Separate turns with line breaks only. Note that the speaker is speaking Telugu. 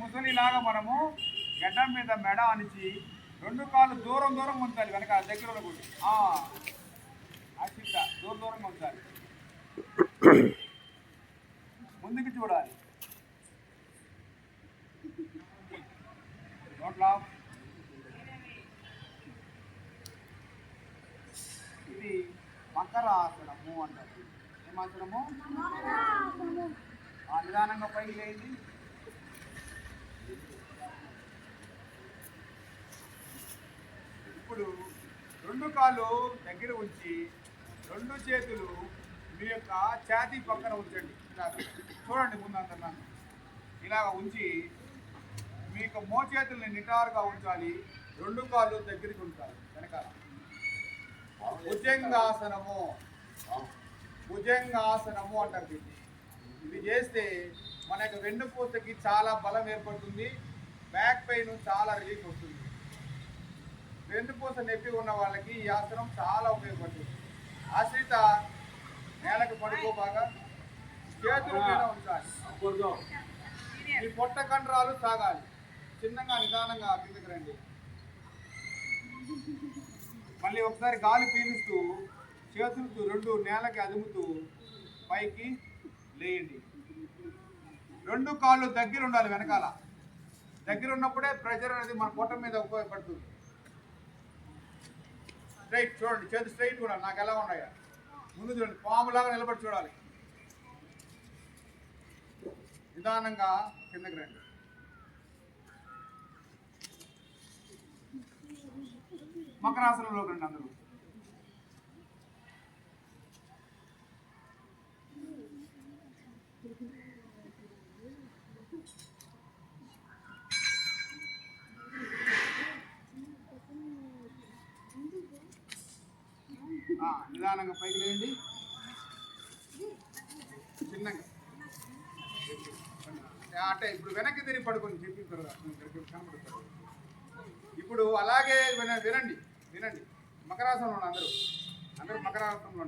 ముసలిలాగా మనము గడ్డం మీద మెడ అనిచి రెండు కాళ్ళు దూరం దూరంగా ఉంచాలి. వెనక దగ్గర కూడా అసిద్ధ దూరంగా ఉంచాలి. ముందుకు చూడాలి. నోట్లా ఇది మకరాసనము అంటారు. ఏమాసనము? నిదానంగా పైకి లేండి. ఇప్పుడు రెండు కాళ్ళు దగ్గర ఉంచి రెండు చేతులు మీ యొక్క ఛాతీ పక్కన ఉంచండి. చూడండి ముందంతా ఇలాగ ఉంచి మీ యొక్క మోచేతుల్ని నిటారుగా ఉంచాలి. రెండు కాళ్ళు దగ్గరికి ఉంచాలి. వెనకాల భుజంగాసనము, భుజంగాసనము అంటారు దీన్ని. ఇది చేస్తే మన యొక్క వెన్నుపూసకి చాలా బలం ఏర్పడుతుంది. బ్యాక్ పెయిన్ చాలా రిలీఫ్ వస్తుంది. వెన్నుపూస నొప్పి ఉన్న వాళ్ళకి ఈ ఆసనం చాలా ఉపయోగపడుతుంది. ఆశ్రిత నేలకు పడుకోబాగా చేతుల మీద ఉంచాలి. ఈ పొట్ట కండరాలు సాగాలి. చిన్నగా నిదానంగా కిందకి రండి. మళ్ళీ ఒకసారి గాలి పీలుస్తూ చేతులతో రెండు నేలకి అదుముతూ పైకి లేయండి. రెండు కాళ్ళు దగ్గర ఉండాలి. వెనకాల దగ్గర ఉన్నప్పుడే ప్రెషర్ అనేది మన పొట్ట మీద ఉపయోగపడుతుంది. స్ట్రైట్ చూడండి. చేతులు స్ట్రైట్ కూడా నాకు ఎలా ఉన్నాయా ముందు చూడండి. పాములాగా నిలబడి చూడాలి. నిదానంగా కిందకి రండి. మకరాసనంలో రండి అందరూ. నిదానంగా పైకి లేండి. చిన్నగా అంటే ఇప్పుడు వెనక్కి తిరిగి పడుకొని చెప్పిన తర్వాత కనపడుతుంది. ఇప్పుడు అలాగే వినండి వినండి. మకరాసనంలో అందరూ మకరాసనంలో